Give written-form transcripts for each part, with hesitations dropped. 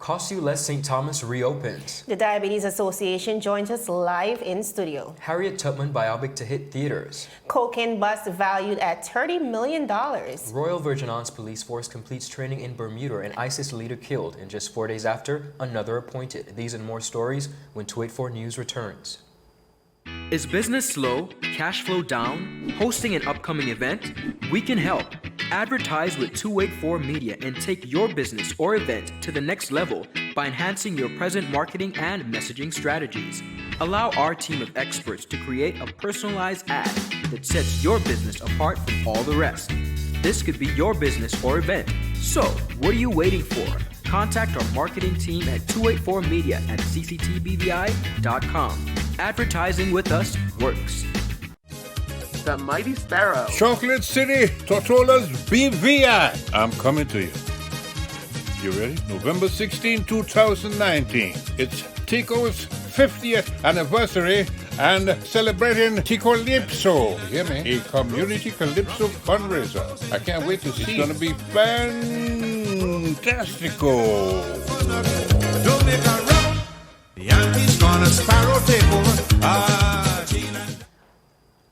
Cost You Less St. Thomas reopens. The Diabetes Association joins us live in studio. Harriet Tubman biopic to hit theaters. Cocaine bust valued at $30 million. Royal Virgin Islands Police Force completes training in Bermuda and ISIS leader killed. And just 4 days after, another appointed. These and more stories when 284 News returns. Is business slow? Cash flow down? Hosting an upcoming event? We can help. Advertise with 284 Media and take your business or event to the next level by enhancing your present marketing and messaging strategies. Allow our team of experts to create a personalized ad that sets your business apart from all the rest. This could be your business or event. So, what are you waiting for? Contact our marketing team at 284media at cctbvi.com. Advertising with us works. The Mighty Sparrow. Chocolate City, Tortola's BVI. I'm coming to you. You ready? November 16, 2019. It's Tico's 50th anniversary and celebrating Ticolypso. You hear me? A community calypso fundraiser. I can't wait to see. It's gonna be fantastico. Don't make a run. The Yankees gonna Sparrow take over.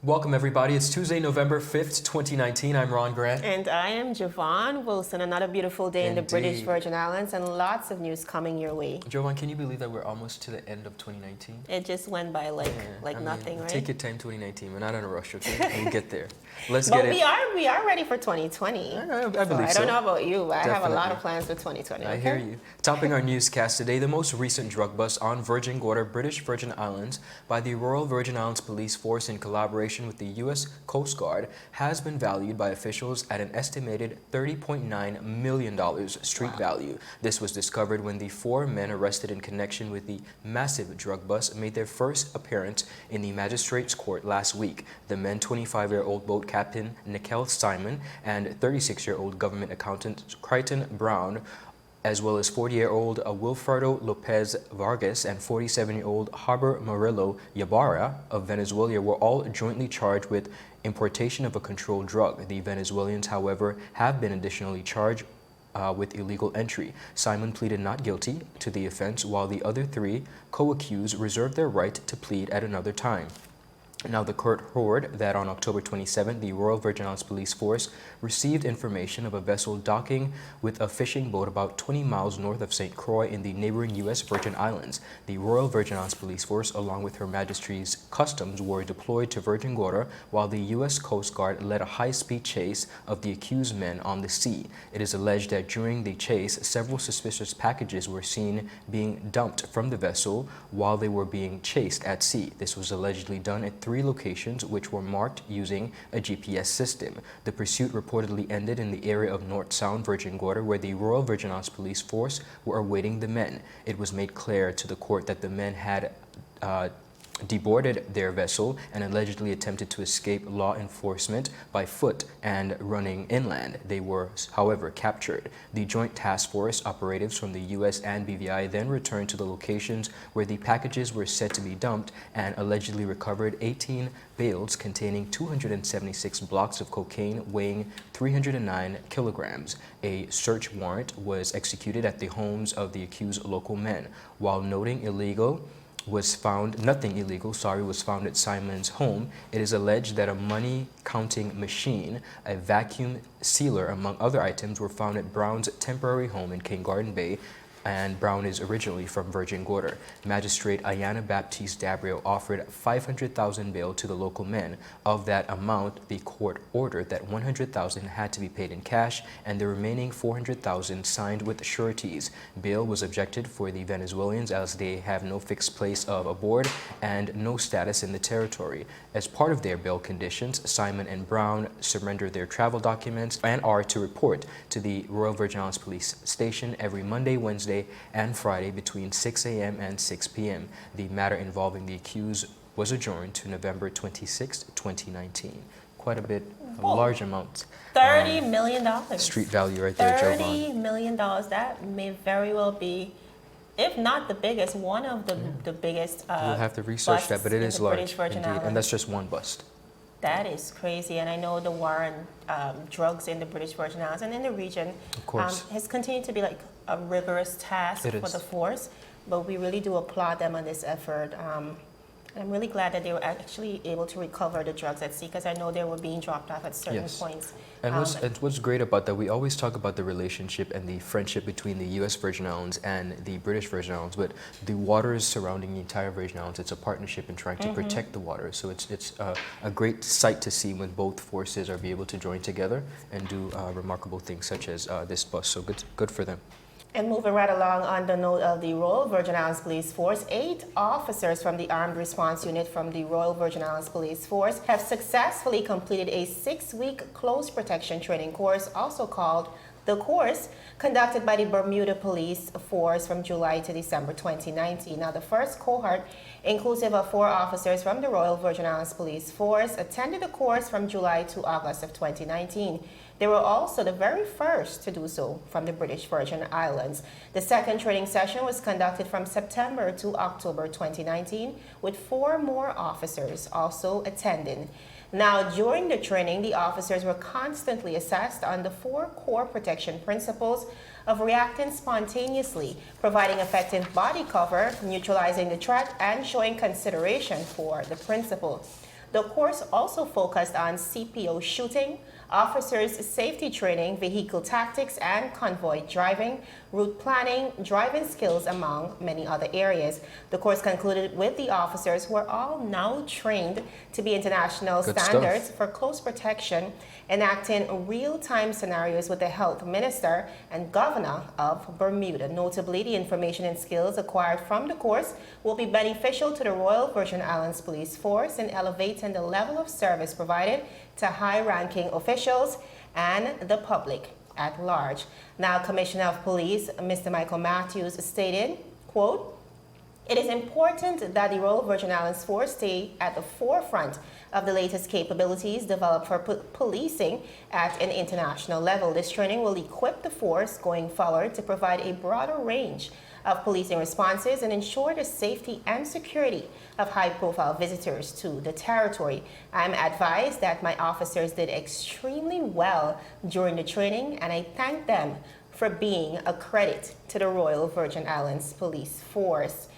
Welcome, everybody. It's Tuesday, November 5th, 2019. I'm Ron Grant. And I am Javon Wilson. Another beautiful day in the British Indeed. Virgin Islands and lots of news coming your way. Jovan, can you believe that we're almost to the end of 2019? It just went by like nothing, right? Take your time, 2019. We're not in a rush, okay? We'll get there. Let's But get it. we are ready for 2020. I believe so. I don't know about you, but I have a lot Definitely. of plans for 2020. I okay? hear you. Topping our newscast today, the most recent drug bust on Virgin Gorda, British Virgin Islands by the Royal Virgin Islands Police Force in collaboration with the U.S. Coast Guard has been valued by officials at an estimated $30.9 million street value. This was discovered when the 4 men arrested in connection with the massive drug bust made their first appearance in the magistrate's court last week. The men, 25-year-old boat captain Nikhil Simon and 36-year-old government accountant Crichton Brown, as well as 40-year-old Wilfredo Lopez Vargas and 47-year-old Harbor Murillo Ybarra of Venezuela were all jointly charged with importation of a controlled drug. The Venezuelans, however, have been additionally charged with illegal entry. Simon pleaded not guilty to the offense, while the other 3 co-accused reserved their right to plead at another time. Now, the court heard that on October 27, the Royal Virgin Islands Police Force received information of a vessel docking with a fishing boat about 20 miles north of St. Croix in the neighboring U.S. Virgin Islands. The Royal Virgin Islands Police Force, along with Her Majesty's Customs, were deployed to Virgin Gorda, while the U.S. Coast Guard led a high-speed chase of the accused men on the sea. It is alleged that during the chase, several suspicious packages were seen being dumped from the vessel while they were being chased at sea. This was allegedly done at 3 locations which were marked using a GPS system. The pursuit reportedly ended in the area of North Sound, Virgin Gorda, where the Royal Virgin Islands Police Force were awaiting the men. It was made clear to the court that the men had deboarded their vessel and allegedly attempted to escape law enforcement by foot and running inland. They were, however, captured. The Joint Task Force operatives from the U.S. and BVI then returned to the locations where the packages were said to be dumped and allegedly recovered 18 bales containing 276 blocks of cocaine weighing 309 kilograms. A search warrant was executed at the homes of the accused local men. While nothing illegal was found at Simon's home, it is alleged that a money counting machine, a vacuum sealer, among other items, were found at Brown's temporary home in King Garden Bay, and Brown is originally from Virgin Gorda. Magistrate Ayana Baptiste Dabrio offered 500,000 bail to the local men. Of that amount, the court ordered that 100,000 had to be paid in cash and the remaining 400,000 signed with sureties. Bail was objected for the Venezuelans as they have no fixed place of abode and no status in the territory. As part of their bail conditions, Simon and Brown surrendered their travel documents and are to report to the Royal Virgin Islands Police Station every Monday, Wednesday, and Friday between 6 a.m. and 6 p.m. The matter involving the accused was adjourned to November 26, 2019. Quite a bit, a large amount. $30 million. Street value right there, Jovan. $30 million. That may very well be, if not the biggest, one of the biggest We'll have to research that, but it is large, British Virgin indeed. Islands. And that's just one bust. That is crazy, and I know the war on drugs in the British Virgin Islands and in the region has continued to be like a rigorous task for the force, but we really do applaud them on this effort. I'm really glad that they were actually able to recover the drugs at sea, because I know they were being dropped off at certain points. And what's great about that, we always talk about the relationship and the friendship between the U.S. Virgin Islands and the British Virgin Islands, but the waters surrounding the entire Virgin Islands, it's a partnership in trying to protect the waters. So it's a great sight to see when both forces are able to join together and do remarkable things such as this bus. So good for them. And moving right along on the note of the Royal Virgin Islands Police Force, 8 officers from the Armed Response Unit from the Royal Virgin Islands Police Force have successfully completed a 6-week close protection training course, also called the course, conducted by the Bermuda Police Force from July to December 2019. Now, the first cohort, inclusive of 4 officers from the Royal Virgin Islands Police Force, attended the course from July to August of 2019. They were also the very first to do so from the British Virgin Islands. The second training session was conducted from September to October 2019, with 4 more officers also attending. Now, during the training, the officers were constantly assessed on the 4 core protection principles of reacting spontaneously, providing effective body cover, neutralizing the threat, and showing consideration for the principle. The course also focused on CPO shooting, officers' safety training, vehicle tactics and convoy driving, route planning, driving skills, among many other areas. The course concluded with the officers, who are all now trained to be international standards for close protection, enacting real-time scenarios with the health minister and governor of Bermuda. Notably, the information and skills acquired from the course will be beneficial to the Royal Virgin Islands Police Force in elevating the level of service provided to high-ranking officials and the public at large. Now, Commissioner of Police, Mr. Michael Matthews, stated, quote, "It is important that the Royal Virgin Islands Force stay at the forefront of the latest capabilities developed for policing at an international level. This training will equip the force going forward to provide a broader range of policing responses and ensure the safety and security of high-profile visitors to the territory. I'm advised that my officers did extremely well during the training, and I thank them for being a credit to the Royal Virgin Islands Police Force."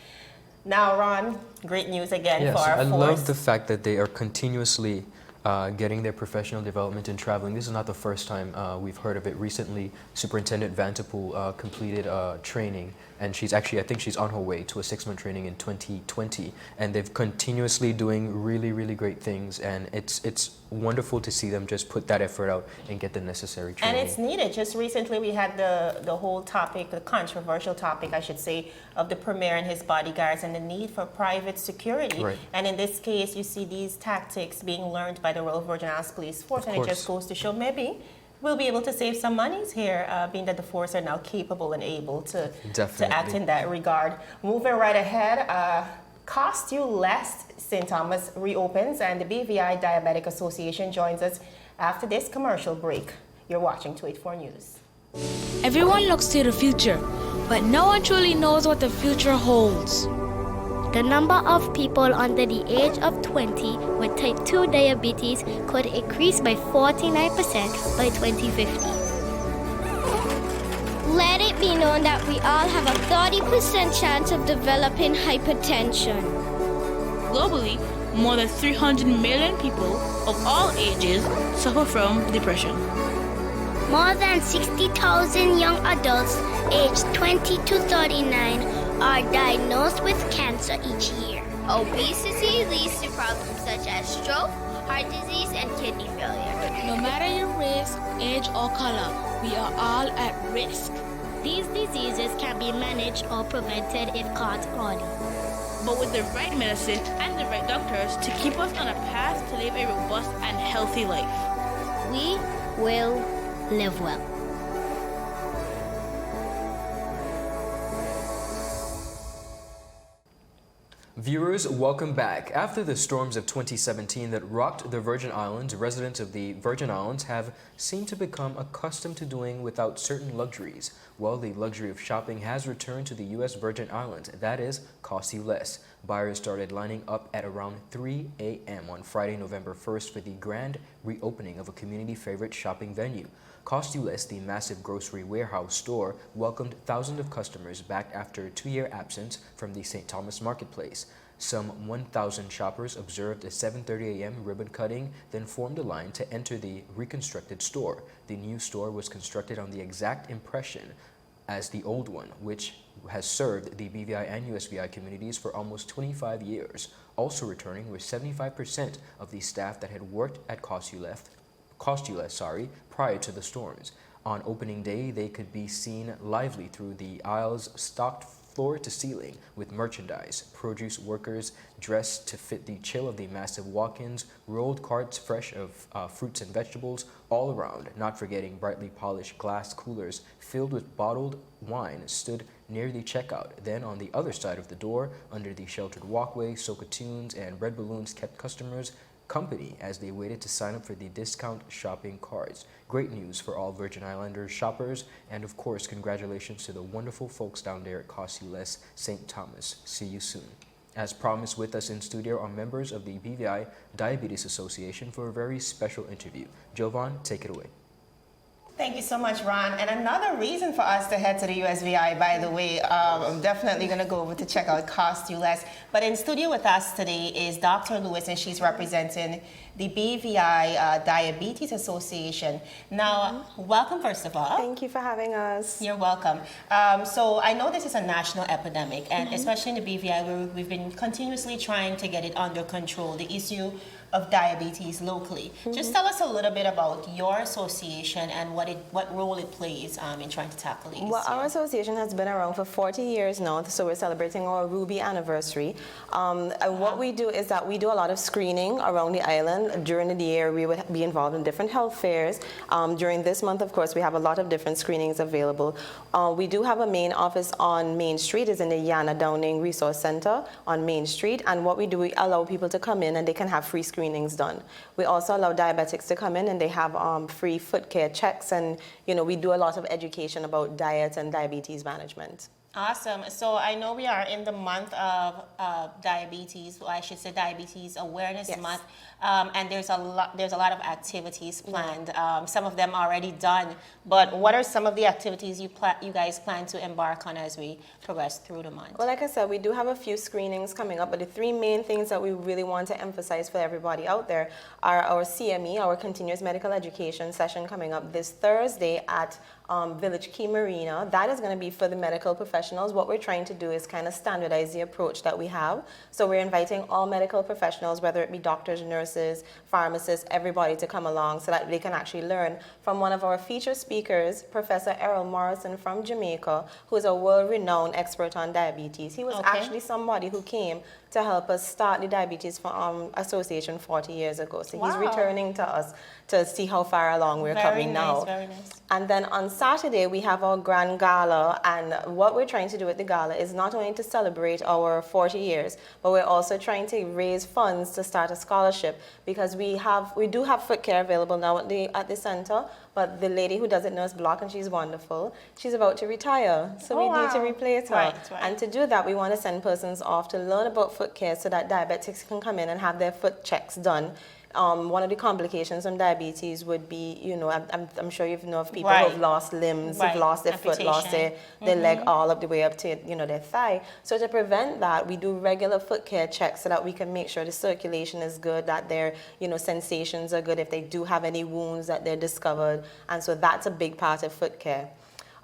Now, Ron, great news again for our force. I love the fact that they are continuously getting their professional development in traveling. This is not the first time we've heard of it. Recently, Superintendent Vanterpool completed training, and I think she's on her way to a 6-month training in 2020. And they've continuously doing really, really great things, and it's wonderful to see them just put that effort out and get the necessary training. And it's needed. Just recently, we had the whole topic, the controversial topic, I should say, of the Premier and his bodyguards and the need for private security. Right. And in this case, you see these tactics being learned by the Royal Virgin Islands Police Force, and it just goes to show maybe we'll be able to save some monies here, being that the force are now capable and able to act in that regard. Moving right ahead, Cost You Less St. Thomas reopens, and the BVI Diabetic Association joins us after this commercial break. You're watching 284 News. Everyone looks to the future, but no one truly knows what the future holds. The number of people under the age of 20 with type 2 diabetes could increase by 49% by 2050. Let it be known that we all have a 30% chance of developing hypertension. Globally, more than 300 million people of all ages suffer from depression. More than 60,000 young adults aged 20 to 39 are diagnosed with cancer each year. Obesity leads to problems such as stroke, heart disease, and kidney failure. No matter your race, age, or color, we are all at risk. These diseases can be managed or prevented if caught early. But with the right medicine and the right doctors to keep us on a path to live a robust and healthy life, we will live well. Viewers, welcome back. After the storms of 2017 that rocked the Virgin Islands, residents of the Virgin Islands have seemed to become accustomed to doing without certain luxuries. Well, the luxury of shopping has returned to the U.S. Virgin Islands. That is, Cost You Less. Buyers started lining up at around 3 a.m. on Friday, November 1st for the grand reopening of a community favorite shopping venue. Cost You Less, the massive grocery warehouse store, welcomed thousands of customers back after a 2-year absence from the St. Thomas Marketplace. Some 1,000 shoppers observed a 7:30 a.m. ribbon cutting, then formed a line to enter the reconstructed store. The new store was constructed on the exact impression as the old one, which has served the BVI and USVI communities for almost 25 years. Also returning were 75% of the staff that had worked at Cost You Less, prior to the storms. On opening day, they could be seen lively through the aisles, stocked floor to ceiling with merchandise. Produce workers dressed to fit the chill of the massive walk-ins, rolled carts fresh of fruits and vegetables all around, not forgetting brightly polished glass coolers filled with bottled wine stood near the checkout. Then on the other side of the door, under the sheltered walkway, soca tunes and red balloons kept customers company as they waited to sign up for the discount shopping cards. Great news for all Virgin Islanders shoppers, and of course, congratulations to the wonderful folks down there at Cost You Less St. Thomas. See you soon. As promised, with us in studio are members of the BVI Diabetes Association for a very special interview. Jovan, take it away. Thank you so much, Ron. And another reason for us to head to the USVI, by the way, I'm definitely going to go over to check out Cost You Less. But in studio with us today is Dr. Lewis, and she's representing the BVI Diabetes Association. Now, welcome, first of all. Thank you for having us. You're welcome. So I know this is a national epidemic, and especially in the BVI, we've been continuously trying to get it under control, the issue of diabetes locally. Just tell us a little bit about your association and what role it plays in trying to tackle the issue. Well, our association has been around for 40 years now, so we're celebrating our Ruby anniversary. And what we do is that we do a lot of screening around the island. During the year, we would be involved in different health fairs. During this month, of course, we have a lot of different screenings available. We do have a main office on Main Street, is in the Yana Downing Resource Center on Main Street. And what we do, we allow people to come in and they can have free screenings done. We also allow diabetics to come in and they have free foot care checks, and we do a lot of education about diet and diabetes management. Awesome. So I know we are in the month of diabetes, or I should say Diabetes Awareness Month, and there's a lot of activities planned. Some of them already done. But what are some of the activities you guys plan to embark on as we progress through the month? Well, like I said, we do have a few screenings coming up, but the three main things that we really want to emphasize for everybody out there are our CME, our Continuous Medical Education session coming up this Thursday at Village Key Marina. That is going to be for the medical professionals. What we're trying to do is kind of standardize the approach that we have. So we're inviting all medical professionals, whether it be doctors, nurses, pharmacists, everybody to come along so that they can actually learn from one of our featured speakers, Professor Errol Morrison from Jamaica, who is a world-renowned expert on diabetes. He was actually somebody who came to help us start the Diabetes Association 40 years ago. So he's returning to us to see how far along we're coming now. Very nice. And then on Saturday, we have our grand gala, and what we're trying to do at the gala is not only to celebrate our 40 years, but we're also trying to raise funds to start a scholarship, because we do have foot care available now at the center, but the lady who does it, Nurse Block, and she's wonderful, she's about to retire, so we need to replace her. Right. And to do that, we want to send persons off to learn about foot care so that diabetics can come in and have their foot checks done. One of the complications from diabetes would be, I'm sure you know of people who have lost limbs, who've lost their foot, lost their leg all up the way up to, their thigh. So to prevent that, we do regular foot care checks so that we can make sure the circulation is good, that their, sensations are good, if they do have any wounds that they're discovered. And so that's a big part of foot care.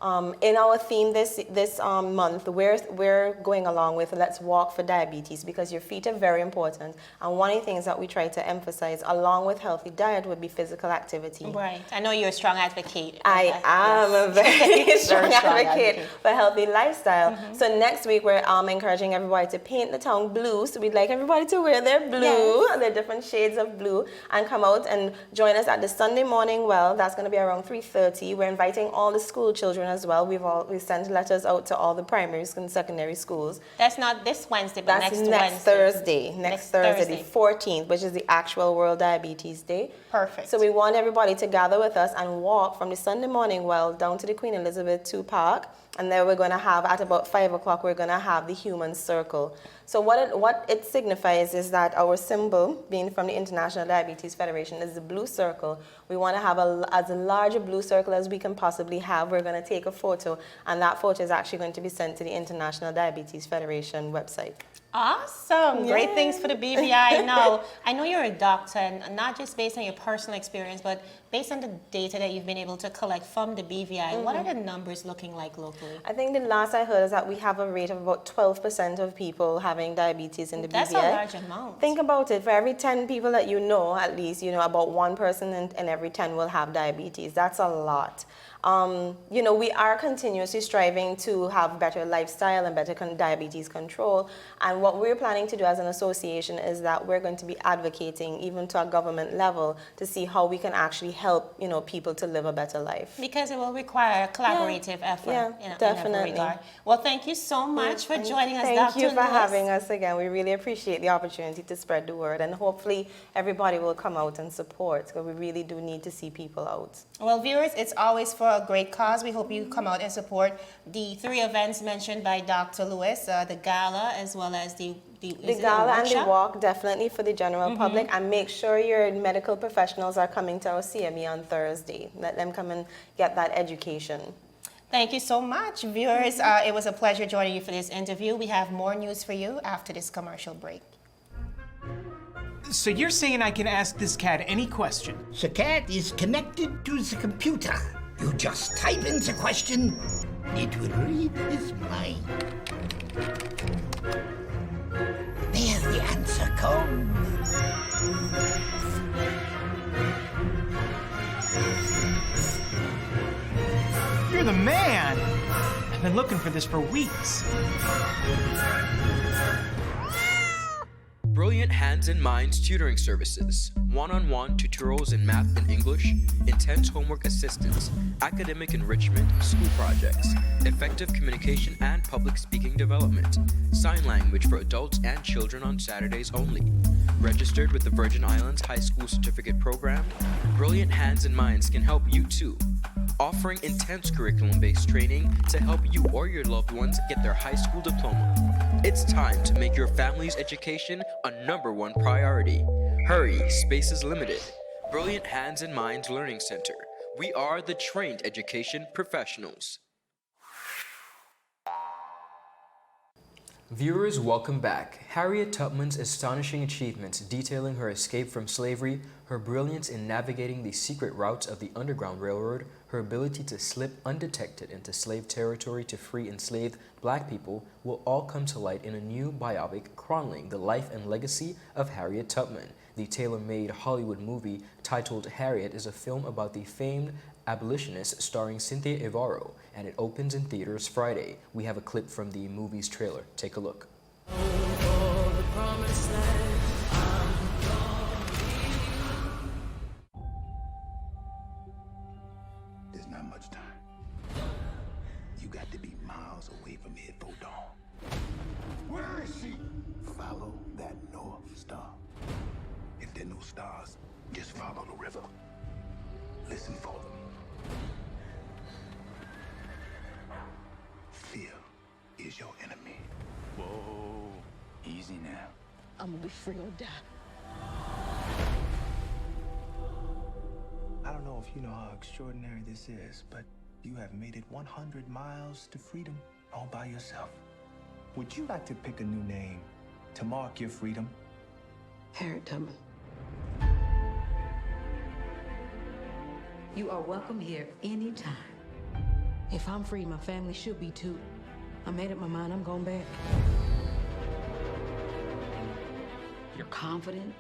In our theme this month, we're going along with Let's Walk for Diabetes, because your feet are very important. And one of the things that we try to emphasize, along with healthy diet, would be physical activity. Right. I know you're a strong advocate. I am a very strong advocate for healthy lifestyle. So next week, we're encouraging everybody to paint the town blue. So we'd like everybody to wear their blue, their different shades of blue, and come out and join us at the Sunday morning well. That's going to be around 3:30. We're inviting all the school children as well. We sent letters out to all the primary and secondary schools. That's not this Wednesday, but next Wednesday. Thursday. Next Thursday, the 14th, which is the actual World Diabetes Day. Perfect. So we want everybody to gather with us and walk from the Sunday morning well down to the Queen Elizabeth II Park And then we're going to have, at about 5 o'clock, we're going to have the human circle. So what it signifies is that our symbol, being from the International Diabetes Federation, is the blue circle. We want to have as large a blue circle as we can possibly have. We're going to take a photo, and that photo is actually going to be sent to the International Diabetes Federation website. Awesome. Yeah. Great things for the BVI. Now, I know you're a doctor, and not just based on your personal experience, but based on the data that you've been able to collect from the BVI, what are the numbers looking like locally? I think the last I heard is that we have a rate of about 12% of people having diabetes in the BVI. That's a large amount. Think about it. For every 10 people that you know, at least, about one person in every 10 will have diabetes. That's a lot. We are continuously striving to have better lifestyle and better diabetes control. And what we're planning to do as an association is that we're going to be advocating even to a government level to see how we can actually help, people to live a better life. Because it will require a collaborative effort in definitely. every regard. Well, thank you so much for joining us, Dr. Thank you for Lewis. having us again. We really appreciate the opportunity to spread the word, and hopefully everybody will come out and support, because we really do need to see people out. Well, viewers, it's always for a great cause. We hope you come out and support the 3 events mentioned by Dr. Lewis, the gala as well as the gala and the walk, definitely for the general public, and make sure your medical professionals are coming to our CME on Thursday. Let them come and get that education. Thank you so much, viewers. It was a pleasure joining you for this interview. We have more news for you after this commercial break. So you're saying I can ask this cat any question? The cat is connected to the computer. You just type in the question, it will read his mind. There the answer comes. You're the man! I've been looking for this for weeks. Brilliant Hands and Minds tutoring services, one-on-one tutorials in math and English, intense homework assistance, academic enrichment, school projects, effective communication and public speaking development, sign language for adults and children on Saturdays only. Registered with the Virgin Islands High School Certificate Program, Brilliant Hands and Minds can help you too. Offering intense curriculum-based training to help you or your loved ones get their high school diploma. It's time to make your family's education a #1 priority. Hurry, space is limited. Brilliant Hands and Minds Learning Center. We are the trained education professionals. Viewers, welcome back. Harriet Tubman's astonishing achievements detailing her escape from slavery, her brilliance in navigating the secret routes of the Underground Railroad, her ability to slip undetected into slave territory to free enslaved black people will all come to light in a new biopic chronicling the life and legacy of Harriet Tubman. The tailor-made Hollywood movie titled Harriet is a film about the famed abolitionist starring Cynthia Evaro, and it opens in theaters Friday. We have a clip from the movie's trailer. Take a look. There's not much time. You got to be miles away from here before dawn. Where is she? Follow that North Star. If there are no stars, just follow the river. Listen for them. Fear is your enemy. Whoa, easy now. I'm gonna be free or die. I don't know if you know how extraordinary this is, but you have made it 100 miles to freedom all by yourself. Would you like to pick a new name to mark your freedom? Harriet Tubman. You are welcome here anytime. If I'm free, my family should be too. I made up my mind, I'm going back. You're confident,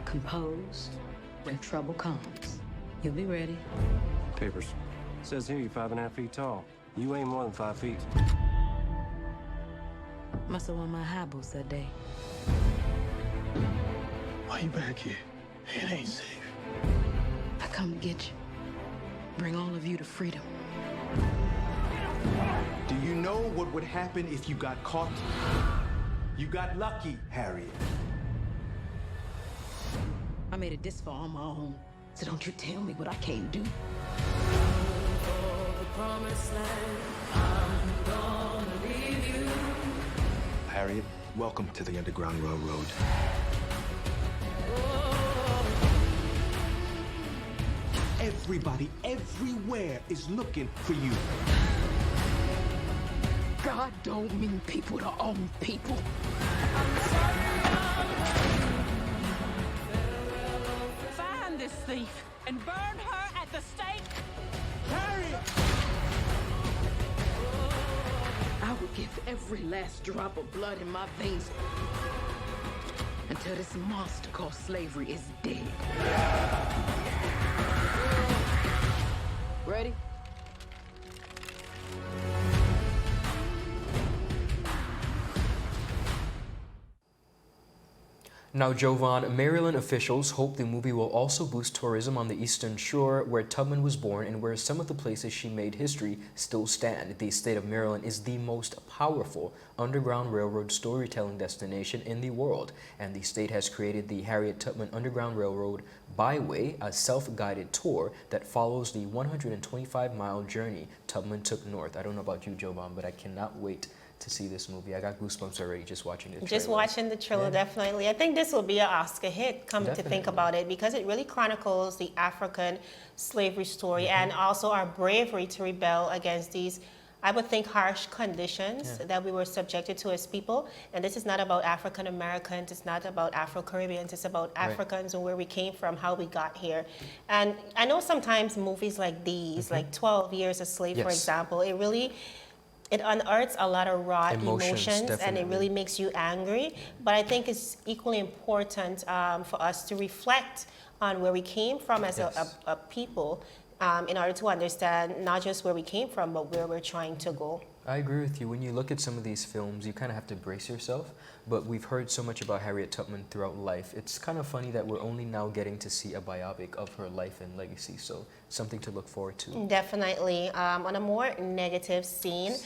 composed. When trouble comes, You'll be ready. Papers. Says here you're 5.5 feet tall. You ain't more than 5 feet. Must have won my high boots that day. Why you back here? It ain't safe. I come to get you. Bring all of you to freedom. Do you know what would happen if you got caught? You got lucky, Harriet. I made it this far on my own, so don't you tell me what I can't do. For the promised land, Harriet, welcome to the Underground Railroad. Everybody, everywhere is looking for you. God don't mean people to own people. Find this thief and burn her at the stake. Harriet! I would give every last drop of blood in my veins until this monster called slavery is dead. Ready? Now, Jovan, Maryland officials hope the movie will also boost tourism on the Eastern Shore, where Tubman was born and where some of the places she made history still stand. The state of Maryland is the most powerful Underground Railroad storytelling destination in the world, and the state has created the Harriet Tubman Underground Railroad Byway, a self-guided tour that follows the 125-mile journey Tubman took north. I don't know about you, Jovan, but I cannot wait to see this movie. I got goosebumps already just watching it. Just watching the trailer, definitely. I think this will be an Oscar hit, come to think about it, because it really chronicles the African slavery story and also our bravery to rebel against these, I would think, harsh conditions that we were subjected to as people. And this is not about African Americans, it's not about Afro-Caribbeans, it's about Africans and where we came from, how we got here. And I know sometimes movies like these, like 12 Years a Slave, for example, it unearths a lot of raw emotions and it really makes you angry. But I think it's equally important for us to reflect on where we came from as a people in order to understand not just where we came from, but where we're trying to go. I agree with you. When you look at some of these films, you kind of have to brace yourself. But we've heard so much about Harriet Tubman throughout life. It's kind of funny that we're only now getting to see a biopic of her life and legacy. So something to look forward to. Definitely. On a more negative scene,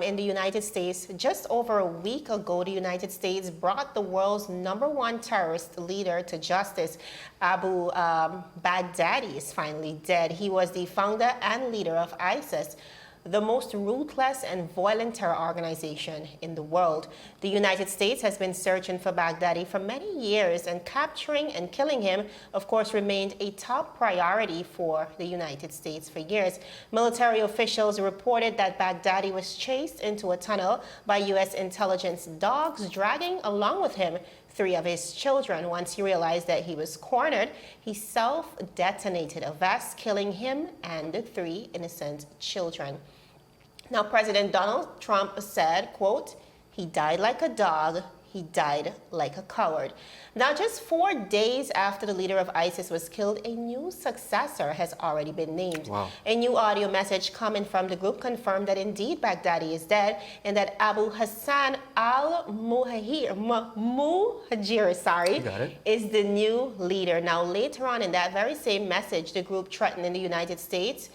in the United States, just over a week ago, the United States brought the world's #1 terrorist leader to justice. Abu Baghdadi is finally dead. He was the founder and leader of ISIS, the most ruthless and violent terror organization in the world. The United States has been searching for Baghdadi for many years, and capturing and killing him, of course, remained a top priority for the United States for years. Military officials reported that Baghdadi was chased into a tunnel by U.S. intelligence dogs, dragging along with him 3 of his children. Once he realized that he was cornered, he self-detonated a vest, killing him and the 3 innocent children. Now, President Donald Trump said, quote, "He died like a dog. He died like a coward." Now, just 4 days after the leader of ISIS was killed, a new successor has already been named. Wow. A new audio message coming from the group confirmed that indeed Baghdadi is dead and that Abu Hassan al-Muhajir is the new leader. Now, later on in that very same message, the group threatened the United States,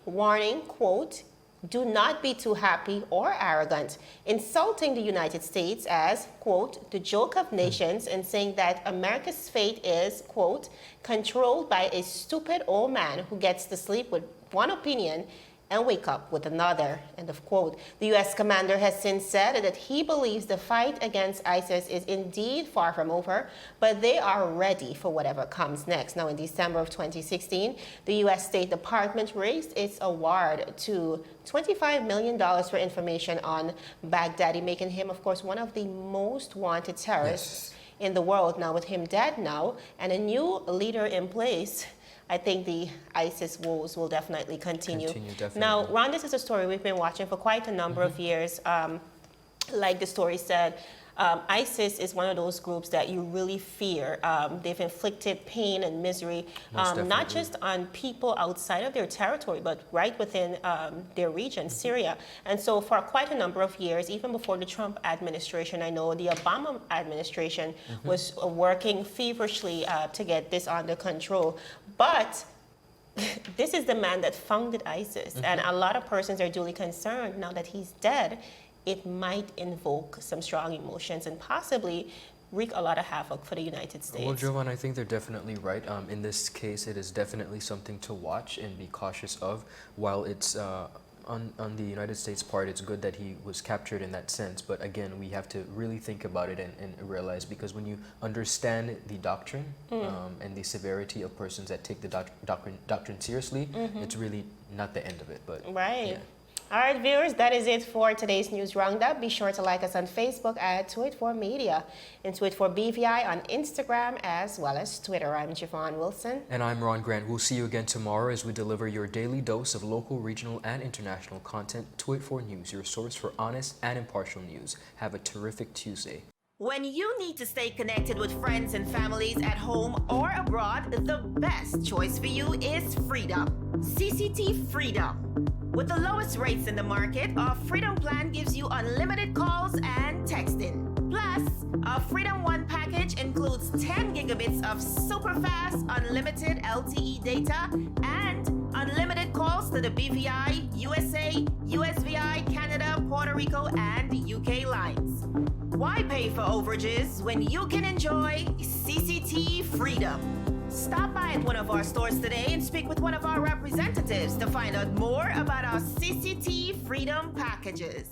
warning, quote, "Do not be too happy or arrogant," insulting the United States as, quote, "the joke of nations," and saying that America's fate is, quote, "controlled by a stupid old man who gets to sleep with one opinion and wake up with another," end of quote. The U.S. commander has since said that he believes the fight against ISIS is indeed far from over, but they are ready for whatever comes next. Now, in December of 2016, the U.S. State Department raised its award to $25 million for information on Baghdadi, making him, of course, one of the most wanted terrorists in the world. Now, with him dead now and a new leader in place, I think the ISIS woes will definitely continue. Now, Ron, this is a story we've been watching for quite a number of years. Like the story said, ISIS is one of those groups that you really fear. They've inflicted pain and misery, not just on people outside of their territory, but right within their region, Syria. And so for quite a number of years, even before the Trump administration, I know the Obama administration was working feverishly to get this under control. But this is the man that founded ISIS, and a lot of persons are duly concerned now that he's dead. It might invoke some strong emotions and possibly wreak a lot of havoc for the United States. Well, Jovan, I think they're definitely right. In this case, it is definitely something to watch and be cautious of. While it's on the United States part, it's good that he was captured in that sense. But again, we have to really think about it and realize, because when you understand the doctrine and the severity of persons that take the doctrine seriously, it's really not the end of it. But right. yeah. All right, viewers, that is it for today's news roundup. Be sure to like us on Facebook at 284 Media and 284 BVI on Instagram as well as Twitter. I'm Javon Wilson. And I'm Ron Grant. We'll see you again tomorrow as we deliver your daily dose of local, regional, and international content. 284 News, your source for honest and impartial news. Have a terrific Tuesday. When you need to stay connected with friends and families at home or abroad, the best choice for you is Freedom. CCT Freedom. With the lowest rates in the market, our Freedom plan gives you unlimited calls and texting. Plus, our Freedom One package includes 10 gigabits of super fast unlimited LTE data and unlimited calls to the BVI, USA, USVI, Canada, Puerto Rico, and UK lines. Why pay for overages when you can enjoy CCT Freedom? Stop by at one of our stores today and speak with one of our representatives to find out more about our CCT Freedom packages.